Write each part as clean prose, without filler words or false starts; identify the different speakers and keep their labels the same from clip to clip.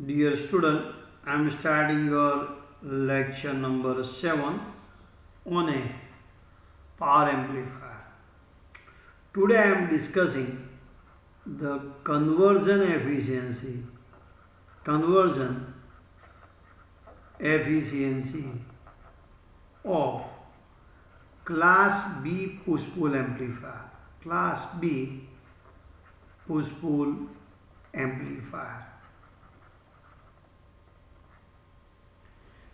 Speaker 1: Dear student, I am starting your lecture number 7 on a power amplifier. Today I am discussing the conversion efficiency of class B push-pull amplifier. Class B push-pull amplifier.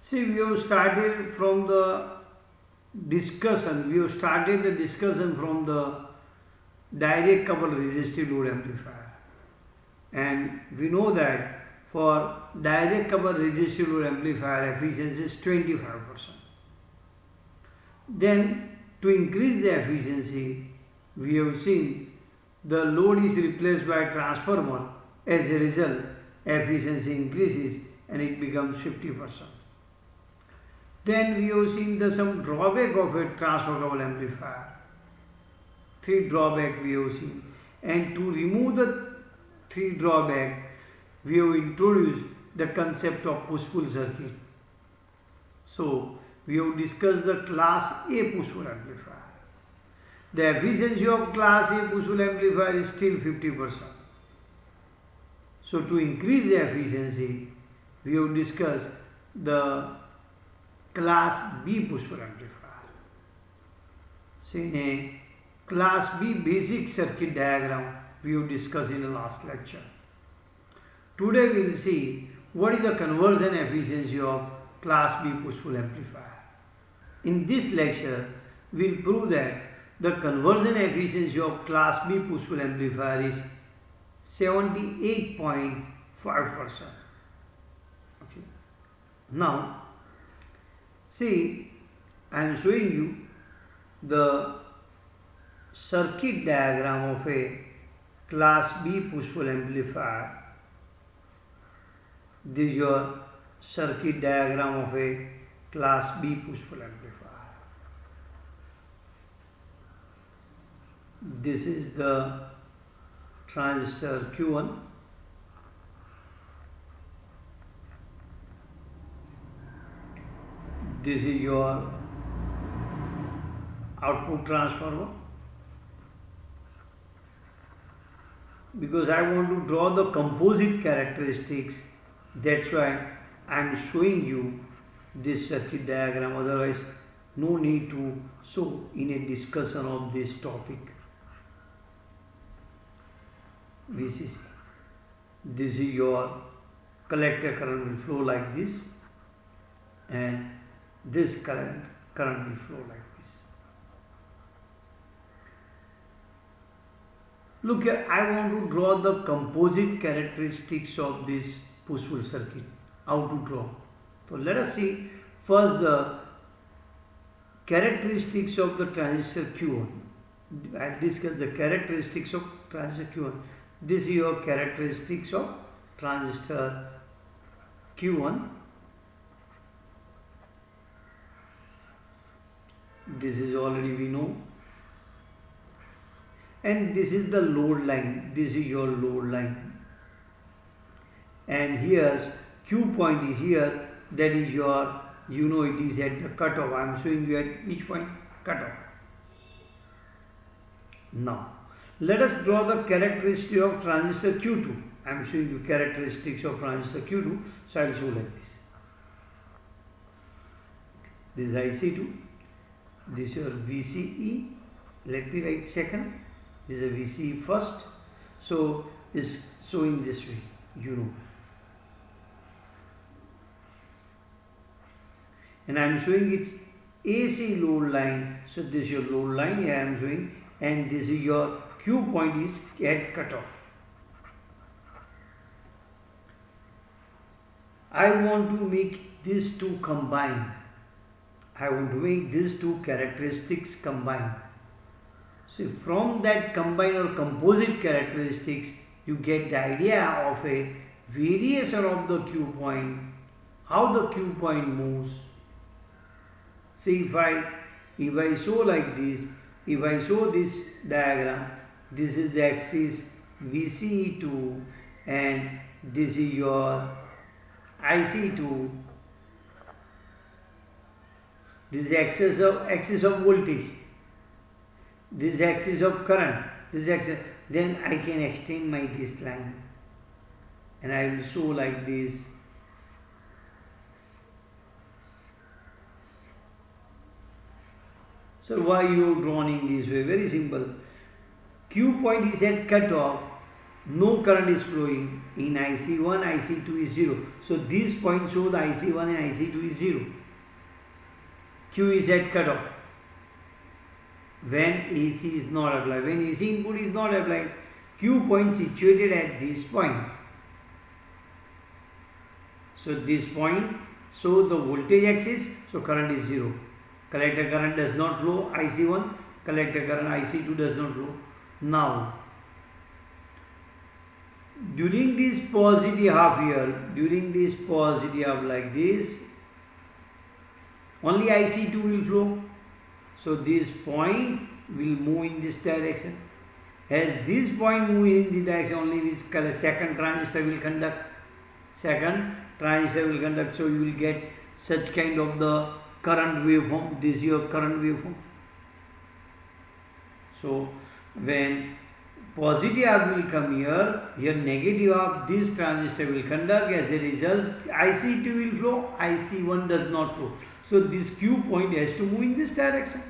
Speaker 1: See, we have started from the discussion, we have started the discussion from the direct coupled resistive load amplifier. And we know that for direct coupled resistive load amplifier efficiency is 25%. Then to increase the efficiency, we have seen the load is replaced by transformer. As a result, efficiency increases and it becomes 50%. Then we have seen some drawback of a transfer coupled amplifier. Three drawback we have seen. And to remove the three drawback, we have introduced the concept of push-pull circuit. So, we have discussed the class A push-pull amplifier. The efficiency of class A push-pull amplifier is still 50%. So, to increase the efficiency, we have discussed the class B push-pull amplifier. So, in a class B basic circuit diagram we have discussed in the last lecture. Today we will see what is the conversion efficiency of class B push-pull amplifier. In this lecture we will prove that the conversion efficiency of class B push-pull amplifier is 78.5%. Okay. Now see, I am showing you the circuit diagram of a class B push-pull amplifier. This is your circuit diagram of a class B push-pull amplifier. This is the transistor Q1. This is your output transformer. Because I want to draw the composite characteristics, that's why I am showing you this circuit diagram, otherwise no need to show in a discussion of this topic. VCC. This is your collector current will flow like this, and this current will flow like this. Look here, I want to draw the composite characteristics of this push-pull circuit. How to draw? So let us see first the characteristics of the transistor Q1. I will discuss the characteristics of transistor Q1. This is your characteristics of transistor Q1. This is already we know. And this is the load line. This is your load line. And here's Q point is here. That is your, you know, it is at the cutoff. I am showing you at each point cutoff. Now, let us draw the characteristic of transistor Q2. I am showing you characteristics of transistor Q2. So I will show like this. This is IC2. This is your VCE. Let me write second. This is a VCE first. So is showing this way, you know. And I am showing its AC load line. So this is your load line I am showing, and this is your Q point is at cutoff. I want to make these two combine. I want to make these two characteristics combine. So from that combined or composite characteristics, you get the idea of a variation of the Q point, how the Q point moves. See, if I show like this, if I show this diagram, this is the axis VCE2 and this is your IC2, this is axis of voltage, this is axis of current, this is axis, then I can extend my this line and I will show like this. So why you drawn in this way? Very simple. Q point is at cutoff, no current is flowing. In IC1, IC2 is 0. So this point show the IC1 and IC2 is 0. Q is at cutoff. When AC is not applied, when AC input is not applied, Q point situated at this point. So this point show the voltage axis, so current is 0. Collector current does not flow, IC1, collector current IC2 does not flow. Now, during this positive half year, during this positive half like this, only IC2 will flow. So this point will move in this direction. As this point moves in this direction, only this second transistor will conduct. Second transistor will conduct, so you will get such kind of the current waveform. This is your current waveform. So when positive half will come here, here negative half, this transistor will conduct. As a result, IC2 will flow, IC1 does not flow. So this Q point has to move in this direction.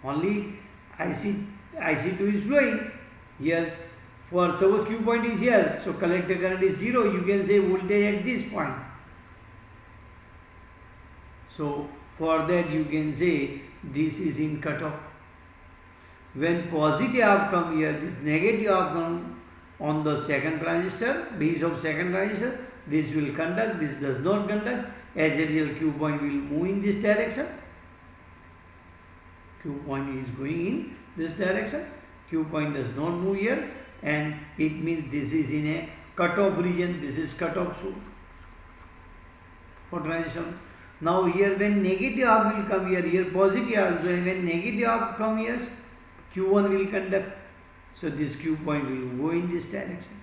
Speaker 1: Only IC2 is flowing. Here, for suppose Q point is here, so collector current is 0. You can say voltage at this point. So for that you can say this is in cutoff. When positive half come here, this negative half come on the second transistor, base of second transistor, this will conduct, this does not conduct. As a result, Q point will move in this direction. Q point is going in this direction. Q point does not move here, and it means this is in a cutoff region. This is cutoff for transition. Now here when negative half will come here positive also, and when negative half come here, Q1 will conduct. So this Q point will go in this direction.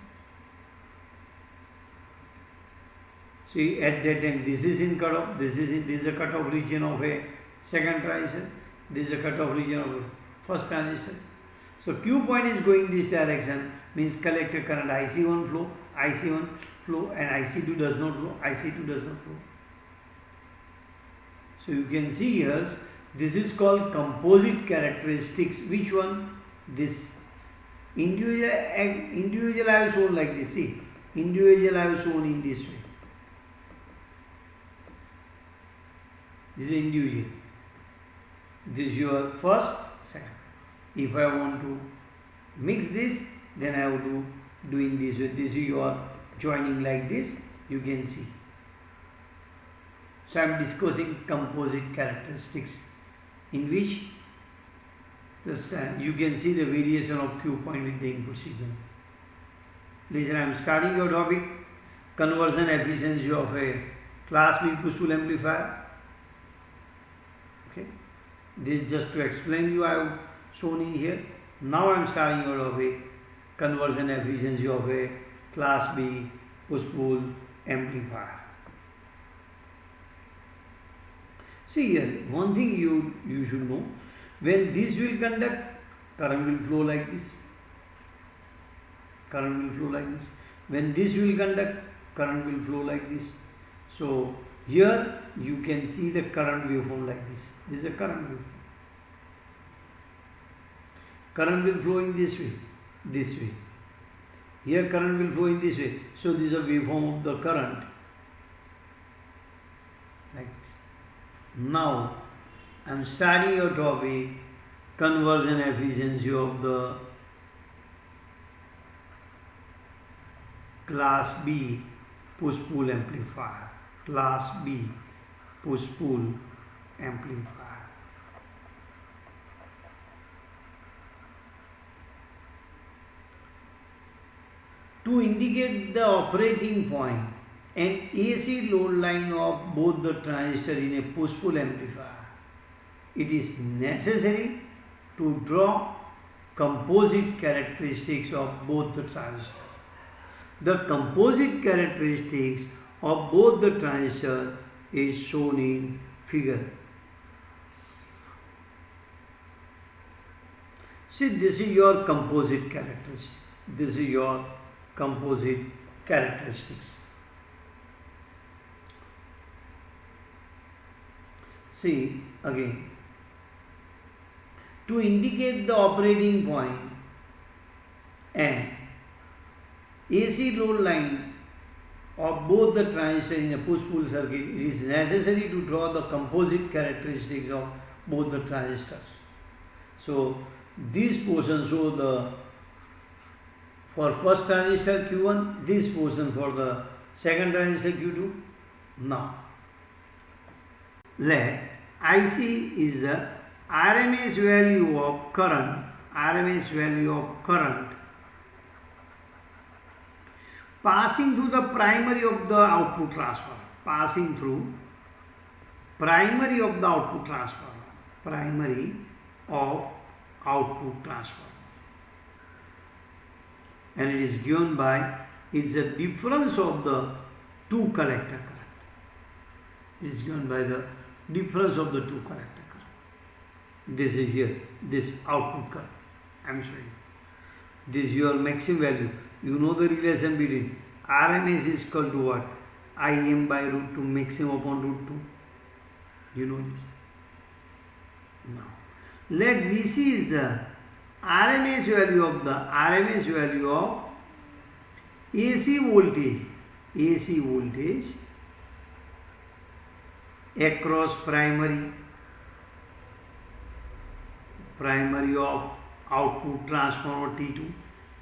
Speaker 1: See, at that time this is in cutoff, this is a cutoff region of a second transistor, this is a cutoff region of a first transistor. So Q point is going this direction, means collector current IC1 flow, and IC2 does not flow, IC2 does not flow. So you can see here, this is called composite characteristics. Which one? This individual I have shown like this. See, individual I have shown in this way. This is individual. This is your first, second. If I want to mix this, then I have to do in this way. This is your joining like this. You can see. So I am discussing composite characteristics, in which this, you can see the variation of Q point with the input signal. Listen, I am starting your topic, conversion efficiency of a class B push-pull amplifier. Okay, this is just to explain you I have shown in here. Now I am starting your topic, conversion efficiency of a class B push-pull amplifier. See here, one thing you should know, when this will conduct, current will flow like this. Current will flow like this. When this will conduct, current will flow like this. So here you can see the current waveform like this. This is a current waveform. Current will flow in this way, this way. Here current will flow in this way. So this is a waveform of the current. Like this. Now I am starting your topic, conversion efficiency of the class B push-pull amplifier. Class B push-pull amplifier. To indicate the operating point and AC load line of both the transistor in a push-pull amplifier, it is necessary to draw composite characteristics of both the transistors. The composite characteristics of both the transistors is shown in figure. See, this is your composite characteristic. This is your composite characteristics. See again, to indicate the operating point and AC load line of both the transistors in a push-pull circuit, it is necessary to draw the composite characteristics of both the transistors. So this portion show the for first transistor Q1, this portion for the second transistor Q2. Now let IC is the RMS value of current, passing through the primary of the output transformer, primary of output transformer, and it is given by, it's the difference of the two collector current. It is given by the difference of the two collector current. This is here, this output current I am showing. This is your maximum value. You know the relation between RMS is equal to what? Im by root 2, maximum upon root 2. You know this. Now let Vc is the RMS value of AC voltage across primary of output transformer T2,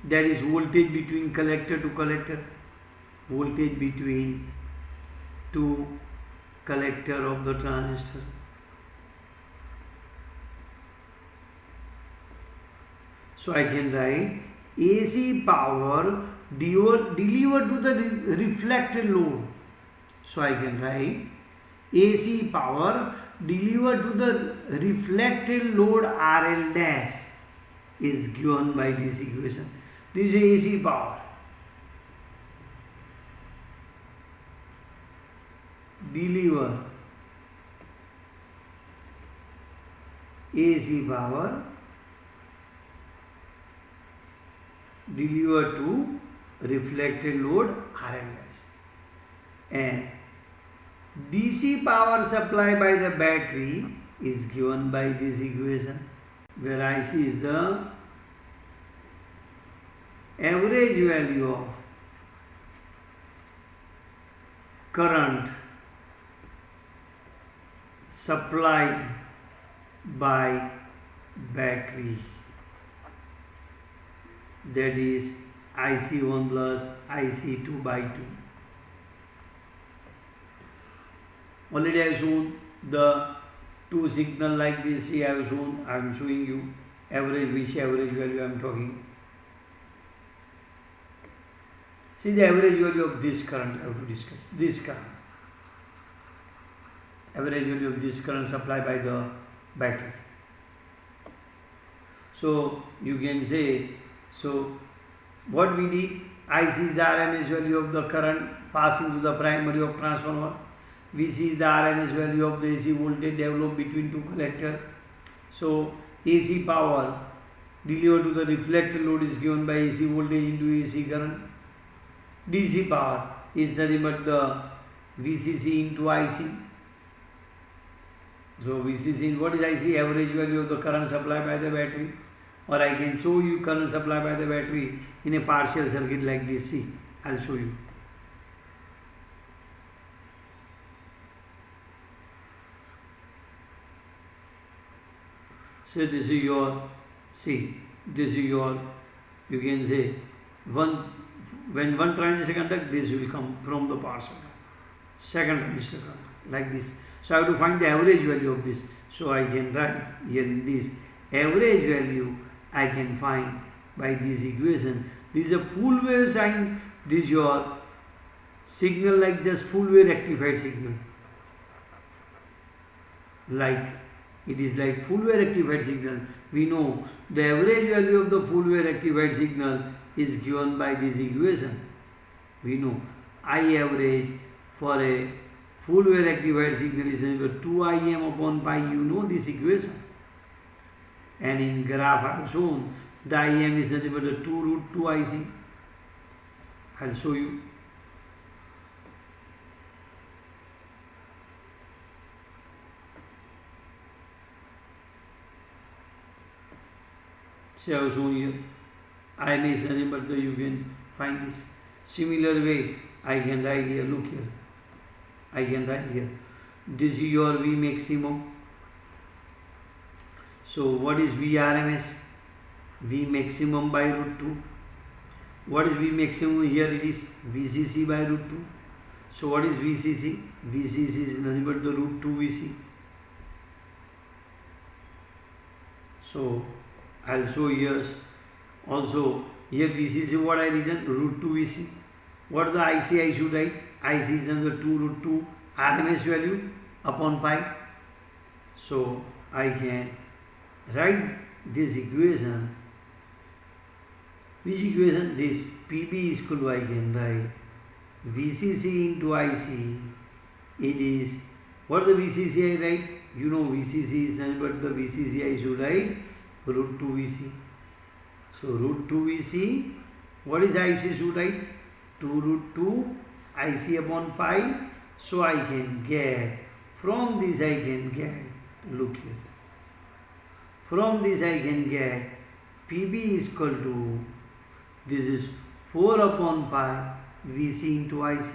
Speaker 1: that is voltage between collector to collector, voltage between two collector of the transistor. So I can write AC power delivered to the reflected load. So I can write AC power delivered to the reflected load RL dash is given by this equation. This is AC power. Deliver AC power delivered to reflected load RL dash, and DC power supply by the battery is given by this equation, where IC is the average value of current supplied by battery, that is IC1 plus IC2 by 2. Already I have shown the two signal like this. See, I am showing you average, which average value I am talking. See the average value of this current I have to discuss. This current. Average value of this current supplied by the battery. So you can say, so what we did, IC is the RMS value of the current passing to the primary of transformer. Vc is the RMS value of the AC voltage developed between two collectors. So AC power delivered to the reflected load is given by AC voltage into AC current. DC power is nothing but the VCC into IC. So VCC, what is IC? Average value of the current supplied by the battery. Or I can show you current supplied by the battery in a partial circuit like this. See, I will show you. So this is your, see, this is your, you can say, when one transistor conduct, this will come from the power supply. Second transistor conduct, like this. So I have to find the average value of this. So I can write here in this, average value I can find by this equation. This is a full wave sine, this is your signal like just full wave rectified signal. Like, it is like full wave rectified signal. We know the average value of the full wave rectified signal is given by this equation. We know I average for a full wave rectified signal is nothing but 2Im upon pi. You know this equation. And in graph I have shown the Im is nothing but the 2 root 2 IC. I'll show you. See, I have shown here. Im is nothing but you can find this. Similar way, I can write here. Look here. I can write here. This is your V maximum. So what is Vrms? V maximum by root 2. What is V maximum? Here it is VCC by root 2. So what is VCC? VCC is nothing but the root 2 VC. So I'll show here. Also here VCC, what I written? Root 2 VC. What the IC I should write? IC is nothing but 2 root 2 RMS value upon pi. So I can write this equation. Which equation? This PB is equal to, I can write VCC into IC. It is, what the VCC I write? You know VCC is nothing but the VCC I should write root 2 VC. So root 2 VC, what is IC should write? 2 root 2 IC upon pi. So I can get, from this I can get, look here. From this I can get PB is equal to, this is 4 upon pi VC into IC.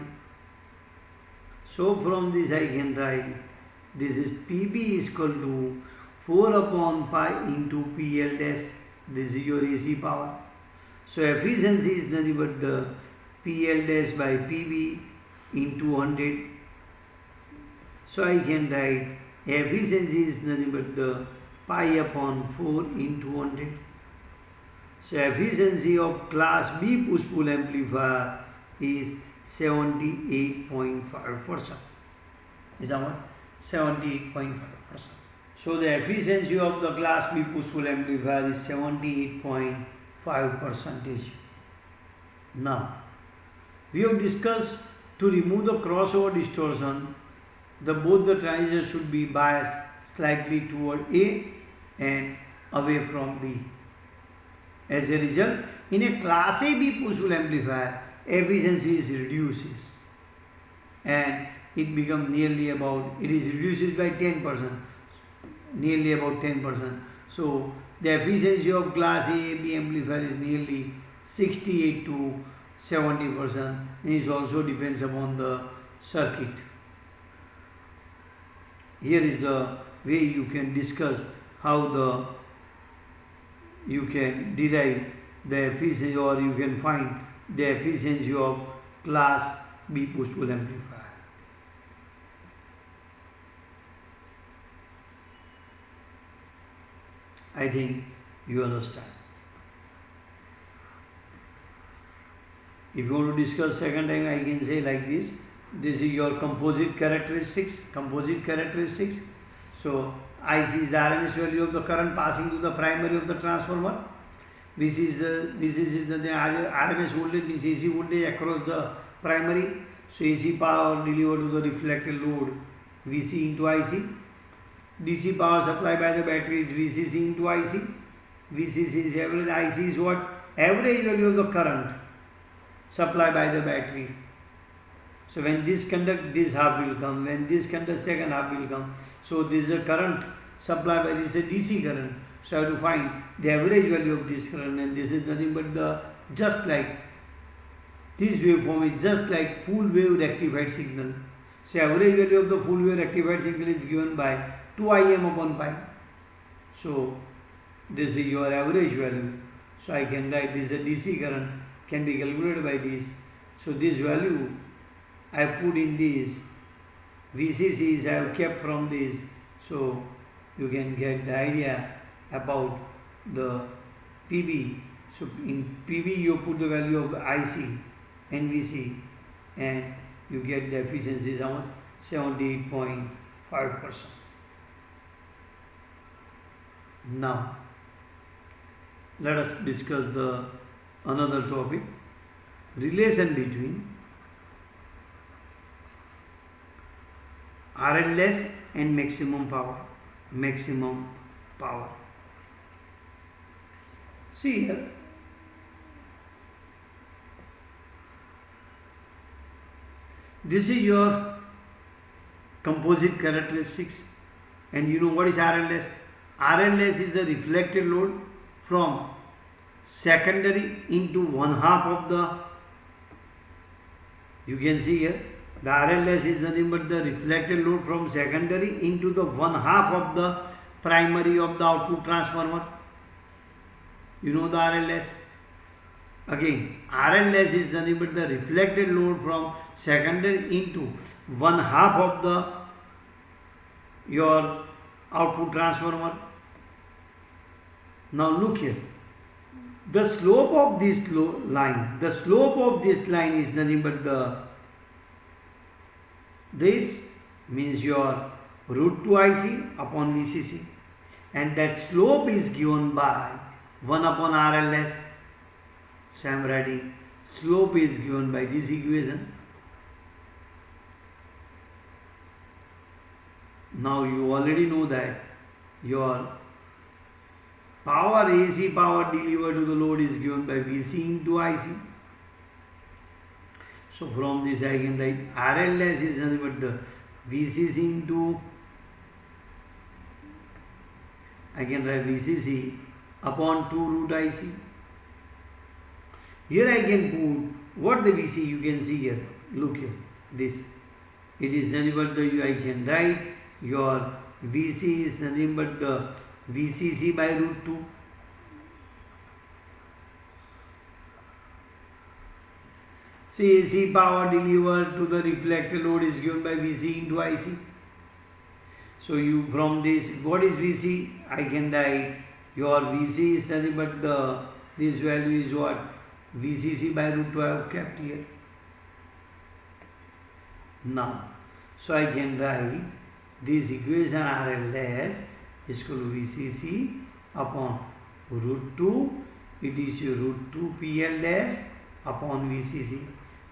Speaker 1: So from this I can write, this is PB is equal to 4 upon pi into PL dash. This is your AC power. So efficiency is nothing but the PL dash by PB into 100. So I can write efficiency is nothing but the pi upon 4 into 100. So efficiency of class B push-pull amplifier is 78.5%. Is how much? 78.5%. So the efficiency of the class B push-pull amplifier is 78.5%. Now, we have discussed to remove the crossover distortion, both the transistors should be biased slightly toward A and away from B. As a result, in a class A B push-pull amplifier, efficiency is reduces and it becomes nearly about, it is reduces by 10%, nearly about 10%. So the efficiency of class A B amplifier is nearly 68 to 70%, and it also depends upon the circuit. Here is the way you can discuss how you can derive the efficiency, or you can find the efficiency of class B push-pull amplifier. I think you understand. If you want to discuss second time, I can say like this. This is your composite characteristics. So IC is the RMS value of the current passing to the primary of the transformer. This is the RMS voltage, means AC voltage across the primary. So AC power delivered to the reflected load VC into IC. DC power supplied by the battery is VCC into IC. VCC is average. IC is what? Average value of the current supplied by the battery. So when this conduct, this half will come. When this conduct, second half will come. So this is a current supplied by this is a DC current. So I have to find the average value of this current, and this is nothing but just like this waveform is just like full wave rectified signal. So average value of the full wave rectified signal is given by 2Im upon pi. So this is your average value. So I can write this is a DC current, can be calculated by this. So this value I put in this. VCCs I have kept from this. So you can get the idea about the PB. So in PB you put the value of IC and VC, and you get the efficiency is how much? 78.5%. Now let us discuss another topic, relation between RLS and maximum power. Maximum power. See here. This is your composite characteristics, and you know what is RLS? RLS is the reflected load from secondary into one half of the, you can see here, the RLS is nothing but the reflected load from secondary into the one half of the primary of the output transformer. You know the RLS. Again, RLS is nothing but the reflected load from secondary into one half of the your output transformer. Now look here. The slope of this line, is nothing but this means your root 2 IC upon VCC, and that slope is given by 1 upon RLS. So I am writing slope is given by this equation. Now you already know that your power, AC power delivered to the load, is given by VC into IC. So from this I can write RLS is nothing but the VCC into, I can write VCC upon 2 root IC. Here I can put what the VC, you can see here, look here, this, it is nothing but the, I can write your VC is nothing but the VCC by root 2. See, AC power delivered to the reflected load is given by VC into IC. So you, from this, what is VC? I can write your VC is nothing but the, this value is what? VCC by root 2 I have kept here. Now, so I can write this equation RLS is equal to VCC upon root 2. It is your root 2 PL upon VCC,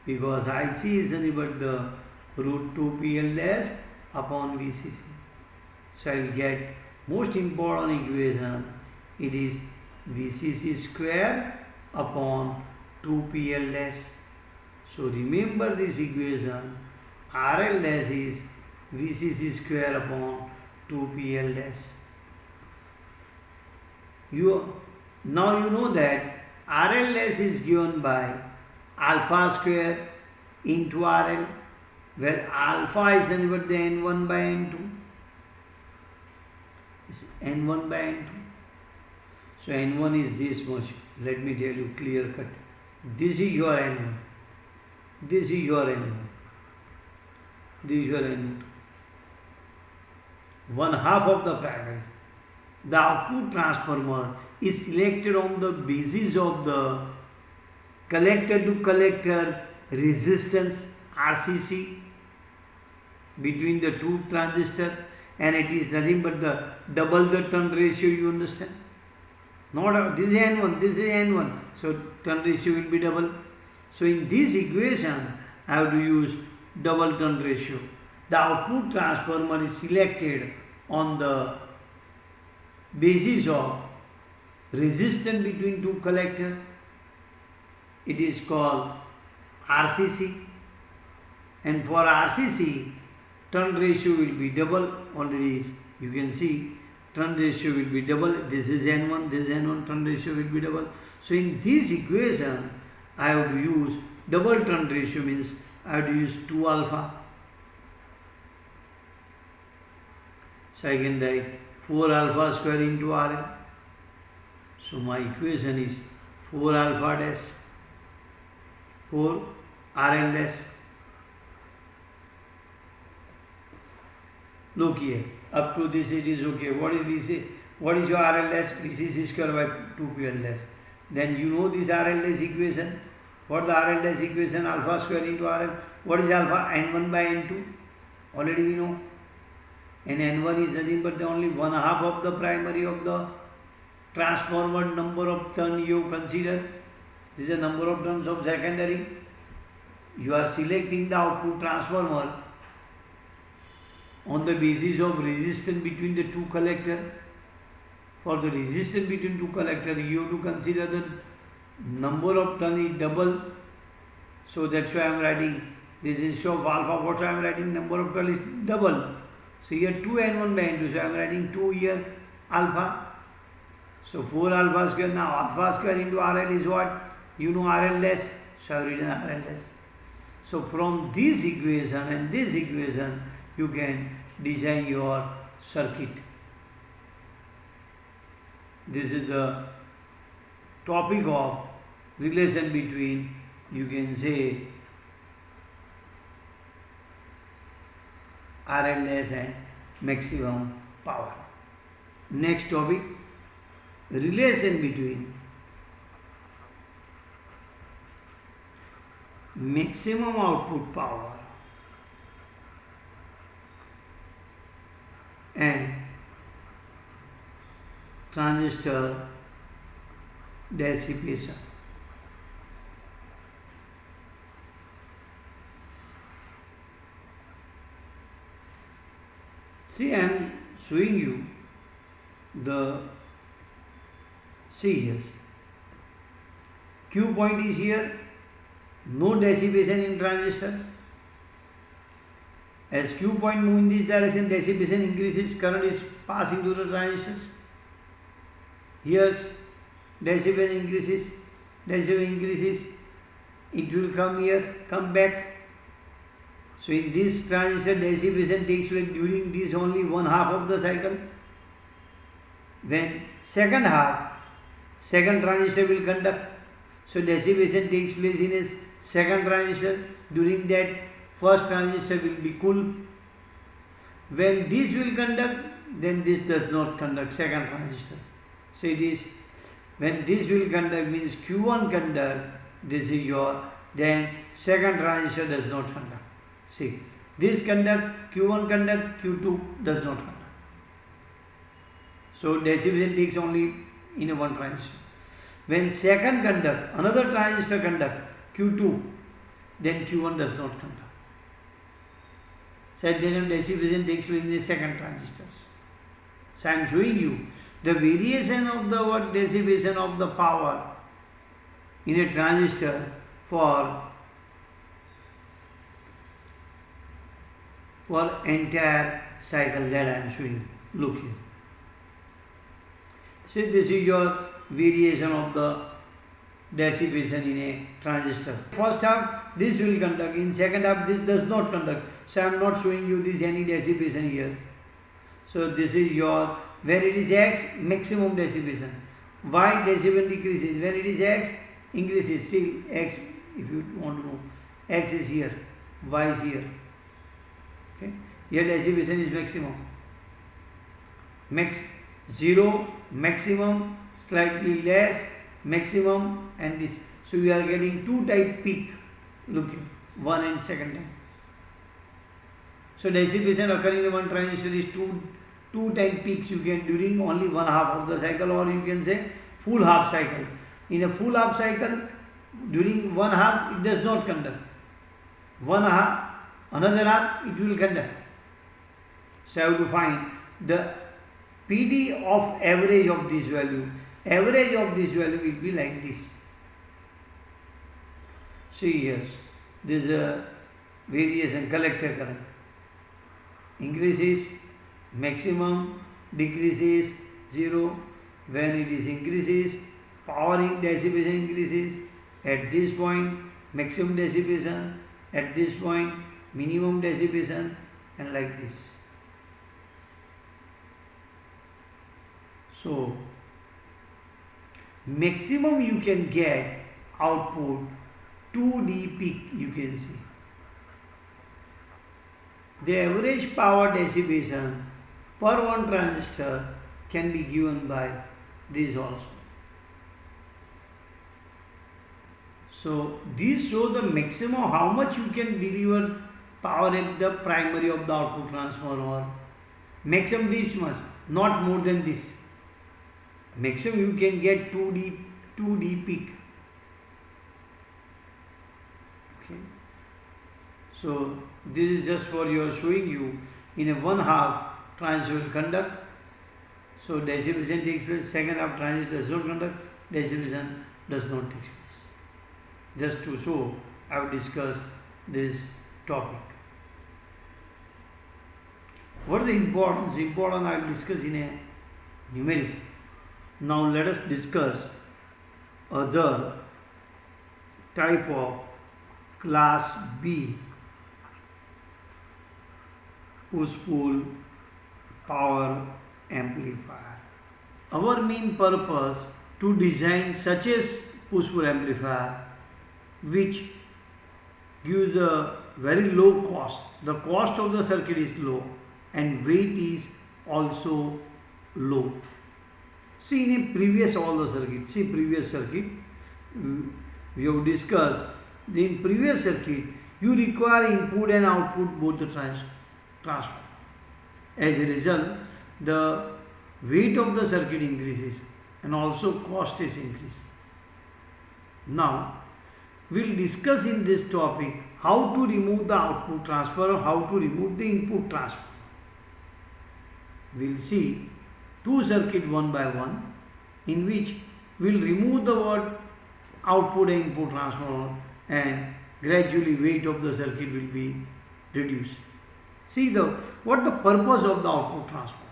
Speaker 1: because IC is nothing but the root 2 PL upon VCC. So I will get most important equation. It is VCC square upon 2 PL. So remember this equation. RLS is VCC square upon 2 PL. Now you know that RLS is given by alpha square into RL, where alpha is nothing but the N1 by N2. N1 by N2. So N1 is this much. Let me tell you clear cut. This is your N1. This is your N1. This is your N2. One half of the primary. The output transformer is selected on the basis of the collector to collector resistance RCC between the two transistors, and it is nothing but the double the turn ratio, you understand? Not this is N1, this is N1, so turn ratio will be double. So in this equation I have to use double turn ratio. The output transformer is selected on the basis of resistance between two collectors. It is called RCC, and for RCC turn ratio will be double. Already you can see turn ratio will be double. This is N1, this is N1, turn ratio will be double. So in this equation I have to use double turn ratio, means I have to use 2 alpha. So I can write 4 alpha square into RL. So my equation is 4 alpha dash 4 RL dash. Look here, up to this it is okay. What is VC? What is your RL dash? VCC square by 2 PL dash. Then you know this RL dash equation. What the RL dash equation? Alpha square into RL. What is alpha? N1 by N2. Already we know. And N1 is nothing but the only one half of the primary of the transformer number of turns you consider. This is the number of turns of secondary. You are selecting the output transformer on the basis of resistance between the two collector. For the resistance between two collector, you have to consider the number of turn is double. So that's why I am writing this instead of alpha. What I am writing, number of turn is double. So here 2n1/n2. So I am writing 2 here alpha. So 4 alpha square. Now alpha square into RL is what? You know RL less. So I have written RL less. So from this equation and this equation, you can design your circuit. This is the topic of relation between, you can say, RLS and maximum power. Next topic, relation between maximum output power and transistor dissipation. See, I am showing you the, see here, Q point is here, no dissipation in transistors. As Q point move in this direction, dissipation increases, current is passing through the transistors. Here dissipation increases, it will come here, come back. So in this transistor, dissipation takes place during this only one half of the cycle. When second half, second transistor will conduct. So dissipation takes place in a second transistor. During that, first transistor will be cool. When this will conduct, then this does not conduct, second transistor. So it is, when this will conduct means Q1 conduct, this is your, then second transistor does not conduct. See, this conduct, Q1 conduct, Q2 does not conduct. So dissipation takes only in a one transistor. When second conduct, another transistor conduct, Q2, then Q1 does not conduct. So then dissipation takes place in the second transistors. So I am showing you the variation of the what dissipation of the power in a transistor for entire cycle that I am showing you. Look here. See, this is your variation of the dissipation in a transistor. First half this will conduct, in second half this does not conduct. So I am not showing you this any dissipation here. So this is your, when it is X, maximum dissipation. Y dissipation decreases. When it is X, increases. Still X, if you want to know, X is here, Y is here. Okay. Here dissipation is maximum. Max 0, maximum, slightly less, maximum, and this. So we are getting two type peak. Look here, one and second time. So dissipation occurring in one transistor is two type peaks you can during only one half of the cycle, or you can say full half cycle. In a full half cycle, during one half it does not conduct. One half, another half it will conduct. So I have to find the PD of average of this value. Average of this value will be like this. See here, there is a variation, collector current. Increases, maximum, decreases, 0. When it is increases, power in dissipation increases. At this point, maximum dissipation. At this point, minimum dissipation, and like this. So, maximum you can get output 2D peak, you can see. The average power dissipation per one transistor can be given by this also. So these show the maximum how much you can deliver power at the primary of the output transformer. Maximum this much, not more than this. Maximum you can get 2D peak. Okay. So this is just for your showing you in a one half transistor will conduct, so dissipation takes place. Second half transistor does not conduct, dissipation does not take place. Just to show, I have discussed this topic. What is the importance? Important I will discuss in a numeric. Now let us discuss other type of class B push-pull power amplifier. Our main purpose to design such a push-pull amplifier which gives a very low cost. The cost of the circuit is low and weight is also low. See in a previous all the circuit, previous circuit we have discussed. In previous circuit you require input and output both the transfer. As a result, the weight of the circuit increases and also cost is increased. Now we will discuss in this topic how to remove the output transfer or how to remove the input transfer. We will see two circuits one by one, in which we will remove the word output and input transformer and gradually weight of the circuit will be reduced. See what the purpose of the output transformer.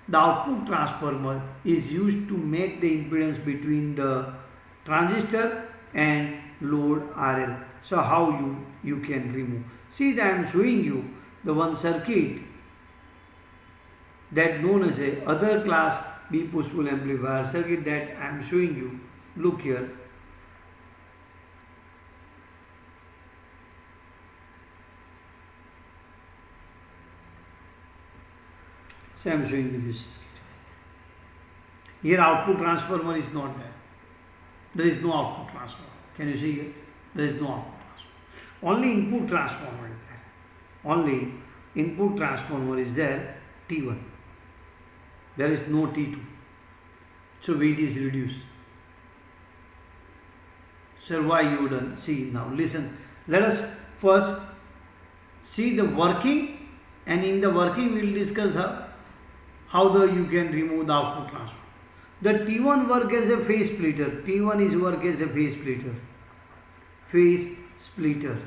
Speaker 1: The output transformer is used to make the impedance between the transistor and load RL. So how you can remove. See that I am showing you the one circuit that known as a other class B push-pull amplifier circuit that I am showing you. Look here. So I am showing you this circuit. Here output transformer is not there. There is no output transformer. Can you see here? There is no output transformer. Only input transformer is there. Only input transformer is there, T1. There is no T2. So weight is reduced. So why you done? See now, listen. Let us first see the working, and in the working we will discuss how you can remove the output transformer. The T1 work as a phase splitter. T1 is work as a phase splitter. Phase splitter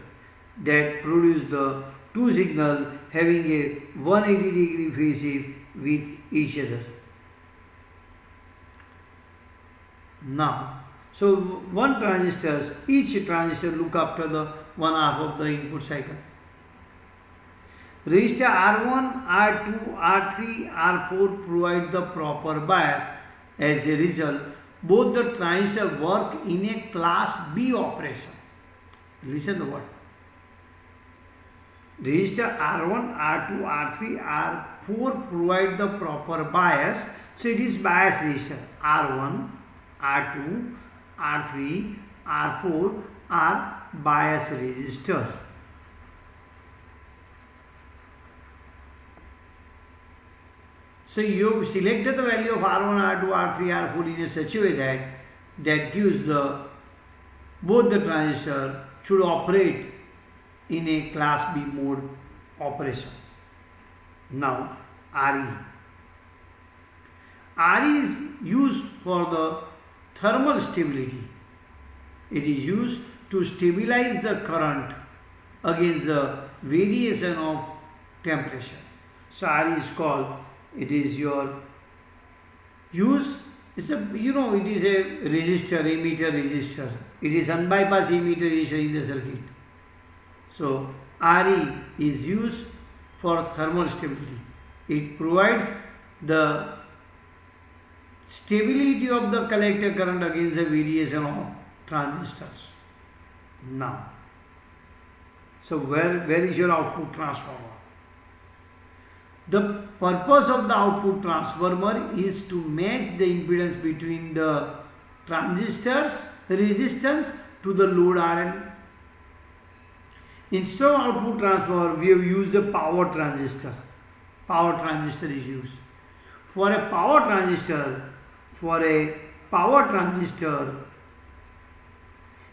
Speaker 1: that produce the two signals having a 180 degree phase shift with each other. Now, so each transistor look after the one half of the input cycle. Resistor R1, R2, R3, R4 provide the proper bias. As a result, both the transistors work in a class B operation. Listen to what. Resistor R1, R2, R3, R4 provide the proper bias. So it is bias resistor. R1, R2, R3, R4 are bias resistors. So you have selected the value of R1, R2, R3, R4 in a such a way that gives both the transistors should operate in a class B mode operation. Now RE. RE is used for the thermal stability. It is used to stabilize the current against the variation of temperature. So RE is called, it is your use, it's a, it is a resistor, emitter resistor. It is unbypassed emitter resistor in the circuit. So RE is used for thermal stability. It provides the stability of the collector current against the variation of transistors. Now, so where is your output transformer? The purpose of the output transformer is to match the impedance between the transistors resistance to the load RL. Instead of output transformer, we have used a power transistor. Power transistor is used. For a power transistor,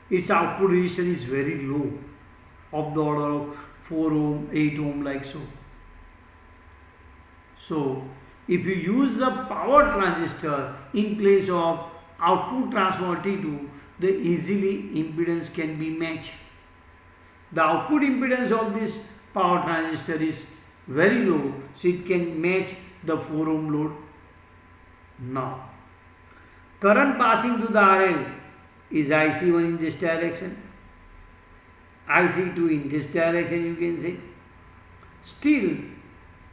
Speaker 1: its output resistance is very low, of the order of 4 ohm, 8 ohm, like so. So, if you use the power transistor in place of output transformer T2, the easily impedance can be matched. The output impedance of this power transistor is very low, so it can match the 4 ohm load. Now, current passing through the RL is IC1 in this direction, IC2 in this direction, you can say. Still,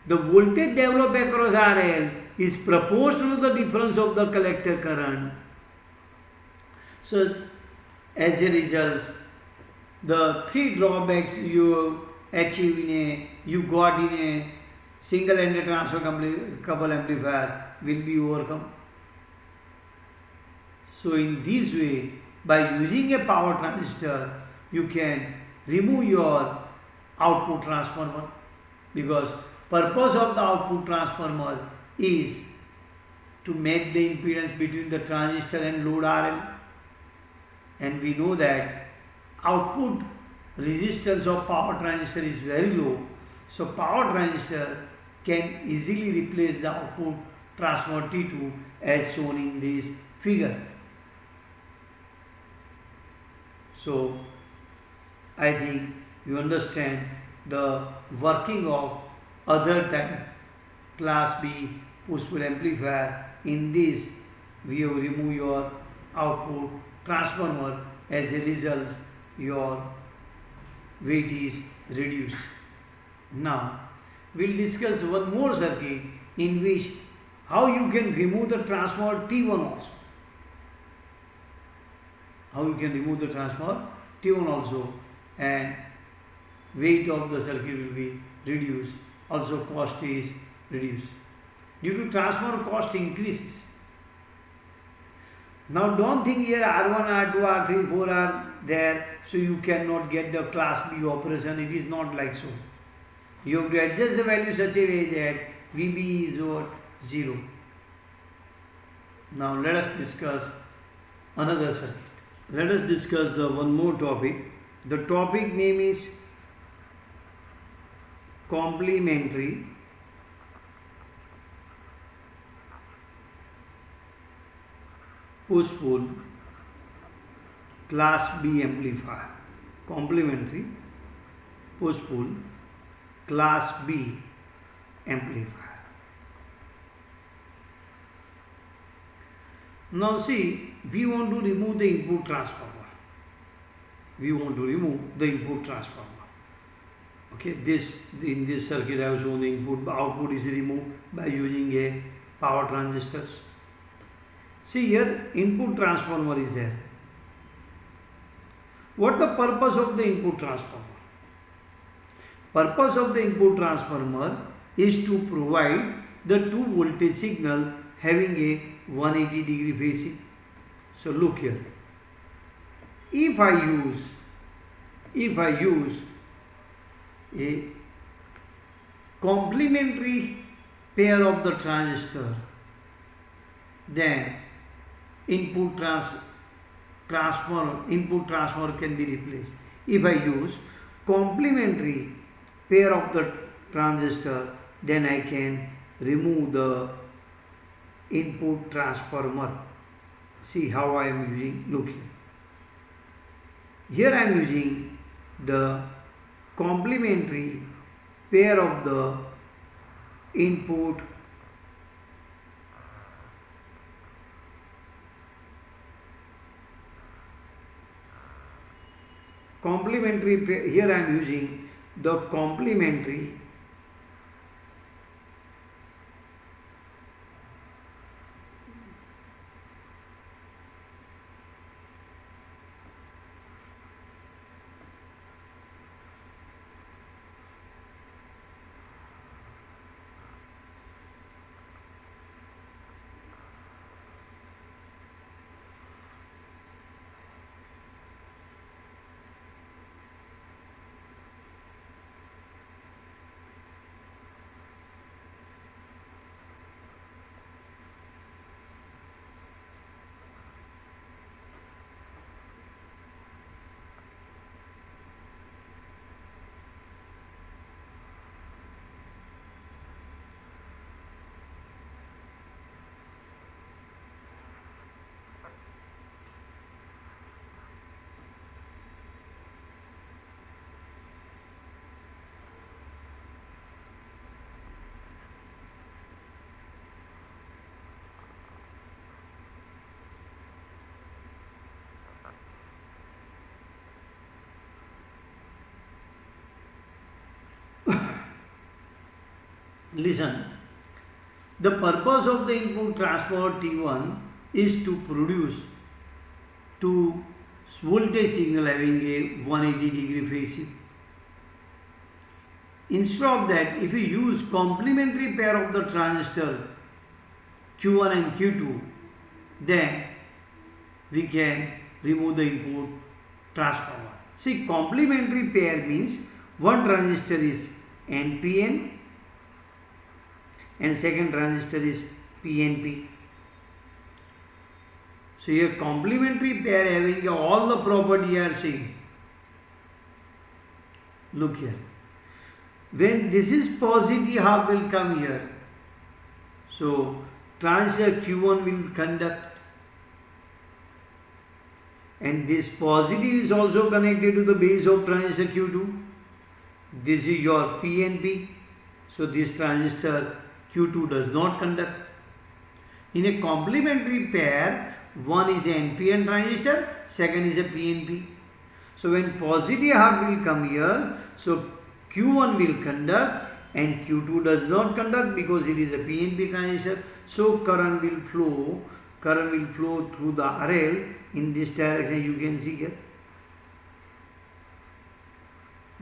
Speaker 1: the voltage developed across RL is proportional to the difference of the collector current. So, as a result, the three drawbacks you achieve you got in a single-ended transfer couple amplifier will be overcome. So, in this way, by using a power transistor, you can remove your output transformer, because purpose of the output transformer is to match the impedance between the transistor and load RL, and we know that output resistance of power transistor is very low, so power transistor can easily replace the output transformer T2 as shown in this figure. So, I think you understand the working of other type class B push-pull amplifier. In this, we have removed your output transformer. As a result, your weight is reduced. Now, we will discuss one more circuit in which how you can remove the transformer T1 also. How you can remove the transformer T1 also, and weight of the circuit will be reduced. Also, cost is reduced due to transformer cost increases. Now, don't think here R1, R2, R3, 4 are there, so you cannot get the class B operation. It is not like so. You have to adjust the value such a way that VB is what? 0. Now, let us discuss another circuit. Let us discuss the one more topic. The topic name is complementary push-pull class B amplifier. Complementary push-pull class B amplifier. Now see, we want to remove the input transformer. We want to remove the input transformer. Okay, in this circuit I have shown the input, output is removed by using a power transistors. See here, input transformer is there. What the purpose of the input transformer? Purpose of the input transformer is to provide the two voltage signal having a 180 degree phase. So look here. If I use a complementary pair of the transistor, then input transformer can be replaced. If I use complementary pair of the transistor, then I can remove the input transformer. See how I am using, look here. Here I am using the complementary pair of the input here I am using the complementary Listen, the purpose of the input transformer T1 is to produce two voltage signal having a 180-degree phase shift. Instead of that, if we use complementary pair of the transistor Q1 and Q2, then we can remove the input transformer. See, complementary pair means one transistor is NPN and second transistor is PNP. So here complementary pair having all the property are same. Look here. When this is positive, half will come here. So transistor Q1 will conduct, and this positive is also connected to the base of transistor Q2. This is your PNP. So this transistor Q2 does not conduct. In a complementary pair, one is an NPN transistor, second is a PNP. So when positive half will come here, so Q1 will conduct and Q2 does not conduct because it is a PNP transistor. So current will flow through the RL in this direction. You can see here.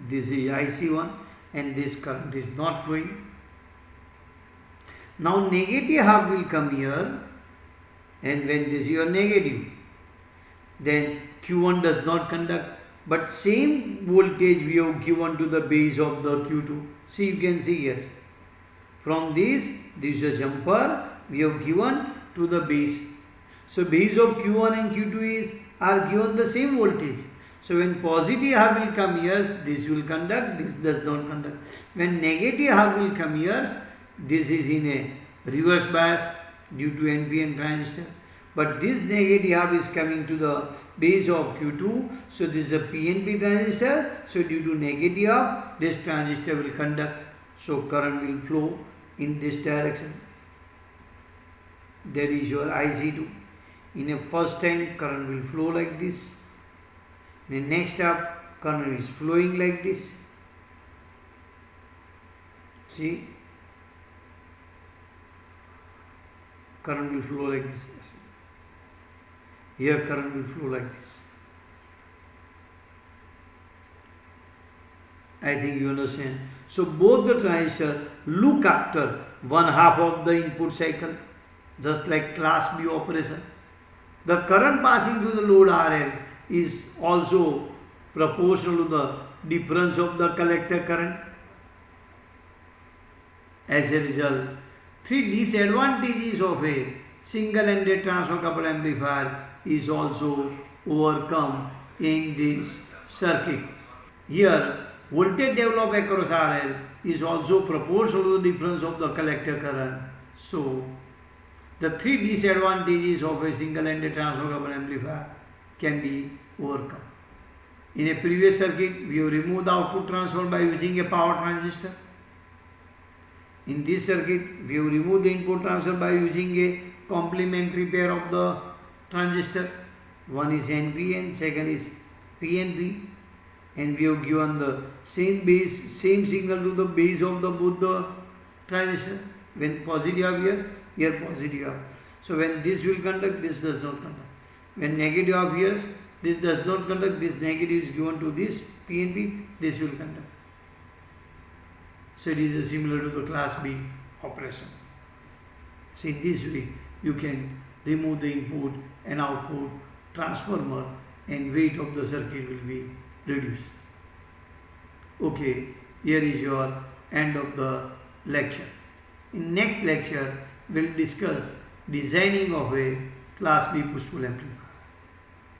Speaker 1: This is IC1 and this current is not flowing. Now negative half will come here, and when this is your negative, then Q1 does not conduct, but same voltage we have given to the base of the Q2. See, you can see here. From this is a jumper we have given to the base. So base of Q1 and Q2 are given the same voltage. So when positive half will come here, this will conduct, this does not conduct. When negative half will come here, this is in a reverse bias due to NPN transistor. But this negative half is coming to the base of Q2. So this is a PNP transistor. So due to negative half, this transistor will conduct. So current will flow in this direction. That is your IC2. In a first time, current will flow like this. The next step, current is flowing like this. See, current will flow like this. Here current will flow like this. I think you understand. So both the transistors look after one half of the input cycle, just like class B operation. The current passing through the load RL is also proportional to the difference of the collector current. As a result, three disadvantages of a single-ended transfer coupled amplifier is also overcome in this circuit. Here, voltage developed across RL is also proportional to the difference of the collector current. So, the three disadvantages of a single-ended transfer coupled amplifier can be overcome. In a previous circuit, we have removed the output transfer by using a power transistor. In this circuit, we have removed the input transfer by using a complementary pair of the transistor. One is NPN, second is PNP, and we have given the same signal to the base of the both the transistor. When positive appears, here positive appears. So when this will conduct, this does not conduct. When negative appears, this does not conduct, this negative is given to this PNP, this will conduct. So it is similar to the class B operation. So in this way, you can remove the input and output transformer and weight of the circuit will be reduced. Okay, here is your end of the lecture. In next lecture, we will discuss designing of a class B push-pull amplifier.